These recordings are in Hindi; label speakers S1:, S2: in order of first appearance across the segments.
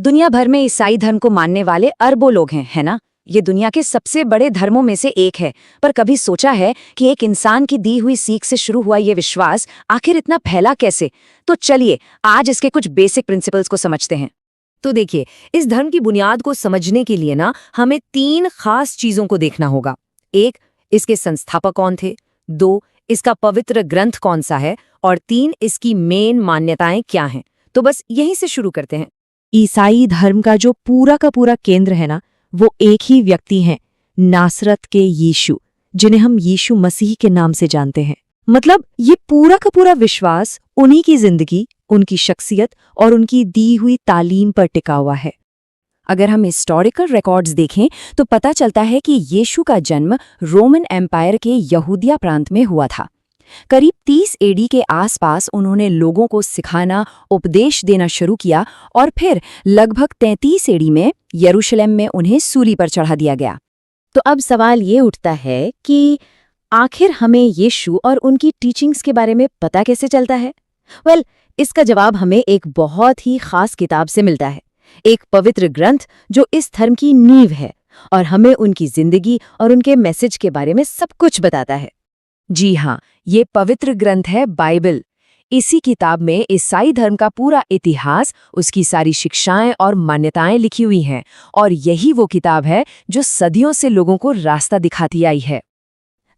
S1: दुनिया भर में ईसाई धर्म को मानने वाले अरबों लोग हैं, है ना। ये दुनिया के सबसे बड़े धर्मों में से एक है। पर कभी सोचा है कि एक इंसान की दी हुई सीख से शुरू हुआ ये विश्वास आखिर इतना फैला कैसे? तो चलिए आज इसके कुछ बेसिक प्रिंसिपल्स को समझते हैं।
S2: तो देखिए, इस धर्म की बुनियाद को समझने के लिए ना हमें 3 खास चीजों को देखना होगा। 1, इसके संस्थापक कौन थे। 2, इसका पवित्र ग्रंथ कौन सा है। और 3, इसकी मेन मान्यताएं क्या हैं। तो बस यहीं से शुरू करते हैं। ईसाई धर्म का जो पूरा का पूरा केंद्र है ना, वो एक ही व्यक्ति हैं, नासरत के यीशु, जिन्हें हम यीशु मसीह के नाम से जानते हैं। मतलब ये पूरा का पूरा विश्वास उन्हीं की जिंदगी, उनकी शख्सियत और उनकी दी हुई तालीम पर टिका हुआ है। अगर हम हिस्टोरिकल रिकॉर्ड्स देखें तो पता चलता है कि यीशु का जन्म रोमन एम्पायर के यहूदिया प्रांत में हुआ था। करीब 30 एडी के आसपास उन्होंने लोगों को सिखाना, उपदेश देना शुरू किया और फिर लगभग 33 एडी में यरूशलेम में उन्हें सूली पर चढ़ा दिया गया। तो अब सवाल ये उठता है कि आखिर हमें यीशु और उनकी टीचिंग्स के बारे में पता कैसे चलता है? इसका जवाब हमें एक बहुत ही खास किताब से मिलता है, एक पवित्र ग्रंथ जो इस धर्म की नींव है और हमें उनकी जिंदगी और उनके मैसेज के बारे में सब कुछ बताता है। जी हाँ, ये पवित्र ग्रंथ है बाइबल। इसी किताब में ईसाई धर्म का पूरा इतिहास, उसकी सारी शिक्षाएं और मान्यताएं लिखी हुई हैं और यही वो किताब है जो सदियों से लोगों को रास्ता दिखाती आई है।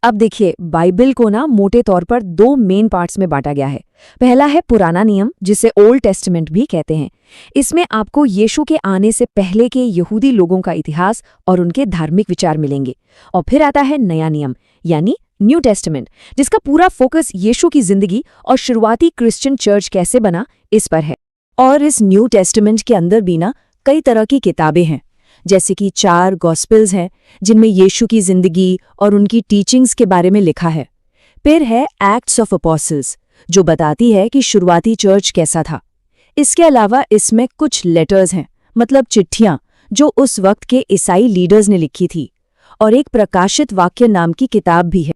S2: अब देखिए, बाइबल को ना मोटे तौर पर 2 मेन पार्ट्स में बांटा गया है। पहला है पुराना नियम, जिसे ओल्ड टेस्टामेंट भी कहते हैं। इसमें आपको यीशु के आने से पहले के यहूदी लोगों का इतिहास और उनके धार्मिक विचार मिलेंगे। और फिर आता है नया नियम यानी न्यू टेस्टामेंट, जिसका पूरा फोकस यीशु की जिंदगी और शुरुआती क्रिश्चियन चर्च कैसे बना इस पर है। और इस न्यू टेस्टामेंट के अंदर भी ना कई तरह की किताबें हैं, जैसे कि 4 गॉस्पेल्स हैं जिनमें यीशु की जिंदगी और उनकी टीचिंग्स के बारे में लिखा है। फिर है एक्ट्स ऑफ अपोस्टल्स, जो बताती है कि शुरुआती चर्च कैसा था। इसके अलावा इसमें कुछ लेटर्स हैं, मतलब चिट्ठियां, जो उस वक्त के ईसाई लीडर्स ने लिखी थी। और एक प्रकाशित वाक्य नाम की किताब भी है।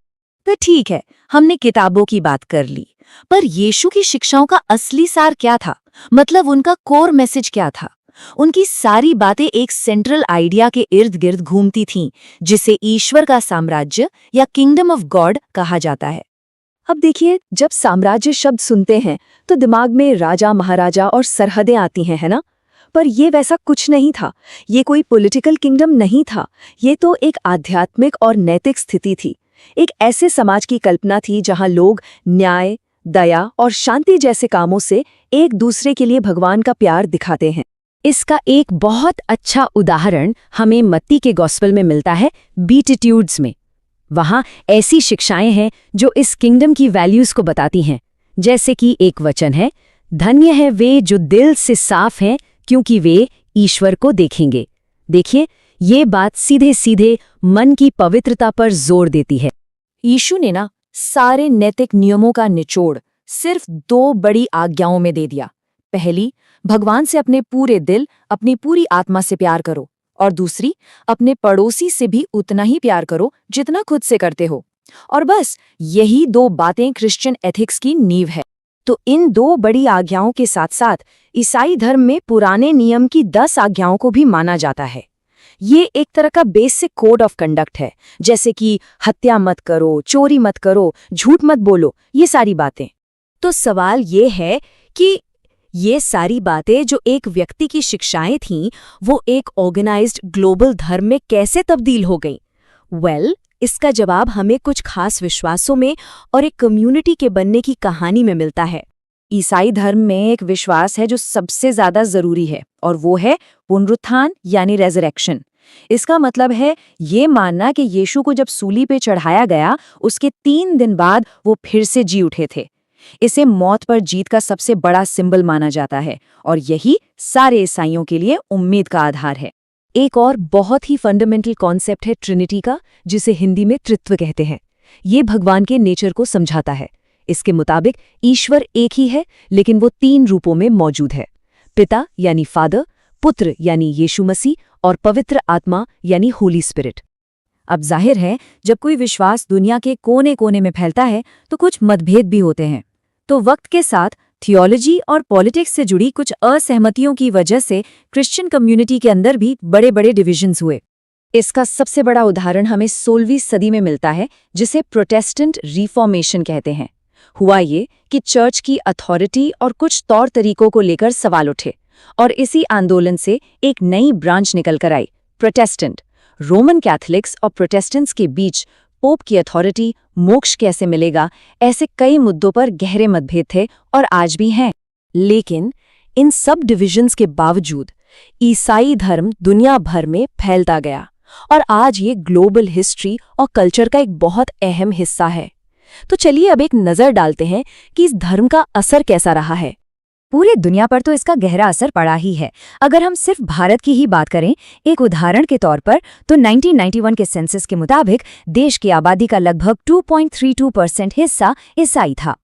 S2: तो ठीक है, हमने किताबों की बात कर ली, पर यीशु की शिक्षाओं का असली सार क्या था? मतलब उनका कोर मैसेज क्या था? उनकी सारी बातें एक सेंट्रल आइडिया के इर्द गिर्द घूमती थीं, जिसे ईश्वर का साम्राज्य या किंगडम ऑफ गॉड कहा जाता है। अब देखिए, जब साम्राज्य शब्द सुनते हैं तो दिमाग में राजा, महाराजा और सरहदें आती हैं, है ना? पर ये वैसा कुछ नहीं था। ये कोई पॉलिटिकल किंगडम नहीं था। ये तो एक आध्यात्मिक और नैतिक स्थिति थी। एक ऐसे समाज की कल्पना थी जहां लोग न्याय, दया और शांति जैसे कामों से एक दूसरे के लिए भगवान का प्यार दिखाते हैं। इसका एक बहुत अच्छा उदाहरण हमें मत्ती के गॉस्पेल में मिलता है, बीटिट्यूड्स में। वहां ऐसी शिक्षाएं हैं जो इस किंगडम की वैल्यूज को बताती हैं। जैसे कि एक वचन है, धन्य है वे जो दिल से साफ हैं, क्योंकि वे ईश्वर को देखेंगे। देखिए, ये बात सीधे सीधे मन की पवित्रता पर जोर देती है। यीशु ने ना सारे नैतिक नियमों का निचोड़ सिर्फ 2 बड़ी आज्ञाओं में दे दिया। पहली, भगवान से अपने पूरे दिल, अपनी पूरी आत्मा से प्यार करो, और दूसरी, अपने पड़ोसी से भी उतना ही प्यार करो जितना खुद से करते हो। और बस यही 2 बातें क्रिश्चियन एथिक्स की नींव है। तो इन 2 बड़ी आज्ञाओं के साथ साथ ईसाई धर्म में पुराने नियम की 10 आज्ञाओं को भी माना जाता है। ये एक तरह का बेसिक कोड ऑफ कंडक्ट है, जैसे कि हत्या मत करो, चोरी मत करो, झूठ मत बोलो, ये सारी बातें। तो सवाल ये है कि ये सारी बातें जो एक व्यक्ति की शिक्षाएं थीं, वो एक ऑर्गेनाइज्ड ग्लोबल धर्म में कैसे तब्दील हो गईं? इसका जवाब हमें कुछ खास विश्वासों में और एक कम्युनिटी के बनने की कहानी में मिलता है। ईसाई धर्म में एक विश्वास है जो सबसे ज्यादा जरूरी है, और वो है पुनरुत्थान यानी रेजरेक्शन। इसका मतलब है ये मानना कि यीशु को जब सूली पे चढ़ाया गया, उसके 3 दिन बाद वो फिर से जी उठे थे। इसे मौत पर जीत का सबसे बड़ा सिंबल माना जाता है, और यही सारे ईसाइयों के लिए उम्मीद का आधार है। एक और बहुत ही फंडामेंटल कॉन्सेप्ट है ट्रिनिटी का, जिसे हिंदी में त्रित्व कहते हैं। ये भगवान के नेचर को समझाता है। इसके मुताबिक ईश्वर एक ही है, लेकिन वो 3 रूपों में मौजूद है। पिता यानी फादर, पुत्र यानी यीशु मसीह, और पवित्र आत्मा यानी होली स्पिरिट। अब जाहिर है, जब कोई विश्वास दुनिया के कोने कोने में फैलता है तो कुछ मतभेद भी होते हैं। तो वक्त के साथ थियोलॉजी और पॉलिटिक्स से जुड़ी कुछ असहमतियों की वजह से क्रिश्चियन कम्युनिटी के अंदर भी बड़े बड़े डिविजन्स हुए।
S1: इसका सबसे बड़ा उदाहरण हमें 16वीं सदी में मिलता है, जिसे प्रोटेस्टेंट रिफॉर्मेशन कहते हैं। हुआ ये कि चर्च की अथॉरिटी और कुछ तौर तरीकों को लेकर सवाल उठे, और इसी आंदोलन से एक नई ब्रांच निकलकर आई, प्रोटेस्टेंट। रोमन कैथोलिक्स और प्रोटेस्टेंट्स के बीच पोप की अथॉरिटी, मोक्ष कैसे मिलेगा, ऐसे कई मुद्दों पर गहरे मतभेद थे और आज भी हैं।
S2: लेकिन इन सब डिविजन्स के बावजूद ईसाई धर्म दुनिया भर में फैलता गया और आज ये ग्लोबल हिस्ट्री और कल्चर का एक बहुत अहम हिस्सा है। तो चलिए अब एक नज़र डालते हैं कि इस धर्म का असर कैसा रहा है।
S1: पूरी दुनिया पर तो इसका गहरा असर पड़ा ही है। अगर हम सिर्फ भारत की ही बात करें, एक उदाहरण के तौर पर, तो 1991 के सेंसस के मुताबिक देश की आबादी का लगभग 2.32% हिस्सा ईसाई था।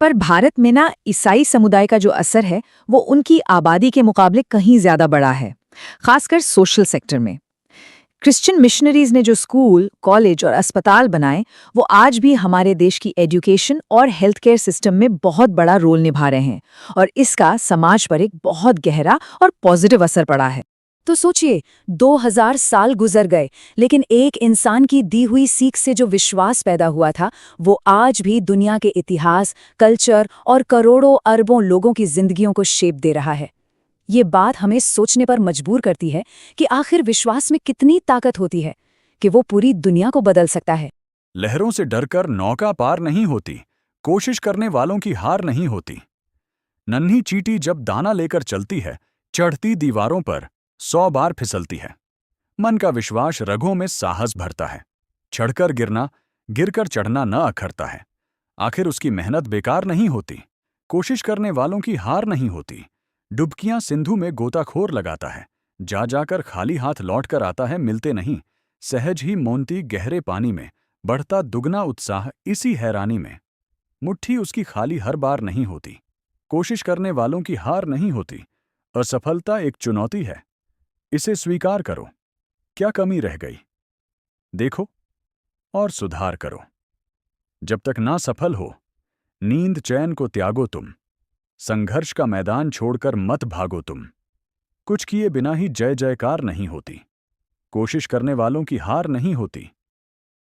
S2: पर भारत में ना ईसाई समुदाय का जो असर है वो उनकी आबादी के मुकाबले कहीं ज्यादा बड़ा है, खासकर सोशल सेक्टर में। क्रिश्चियन मिशनरीज ने जो स्कूल, कॉलेज और अस्पताल बनाए वो आज भी हमारे देश की एजुकेशन और हेल्थ केयर सिस्टम में बहुत बड़ा रोल निभा रहे हैं और इसका समाज पर एक बहुत गहरा और पॉजिटिव असर पड़ा है।
S1: तो सोचिए, 2000 साल गुजर गए, लेकिन एक इंसान की दी हुई सीख से जो विश्वास पैदा हुआ था, वो आज भी दुनिया के इतिहास, कल्चर और करोड़ों अरबों लोगों की जिंदगियों को शेप दे रहा है। ये बात हमें सोचने पर मजबूर करती है कि आखिर विश्वास में कितनी ताकत होती है कि वो पूरी दुनिया को बदल सकता है।
S3: लहरों से डरकर नौका पार नहीं होती, कोशिश करने वालों की हार नहीं होती। नन्ही चींटी जब दाना लेकर चलती है, चढ़ती दीवारों पर 100 बार फिसलती है। मन का विश्वास रगों में साहस भरता है। चढ़कर गिरना, गिरकर चढ़ना न अखरता है। आखिर उसकी मेहनत बेकार नहीं होती। कोशिश करने वालों की हार नहीं होती। डुबकियां सिंधु में गोताखोर लगाता है, जा जाकर खाली हाथ लौट कर आता है, मिलते नहीं। सहज ही मोंती गहरे पानी में, बढ़ता दुगना उत्साह इसी हैरानी में। मुट्ठी उसकी खाली हर बार नहीं होती। कोशिश करने वालों की हार नहीं होती। असफलता एक चुनौती है, इसे स्वीकार करो। क्या कमी रह गई देखो और सुधार करो। जब तक ना सफल हो, नींद चैन को त्यागो तुम। संघर्ष का मैदान छोड़कर मत भागो तुम। कुछ किए बिना ही जय जयकार नहीं होती। कोशिश करने वालों की हार नहीं होती।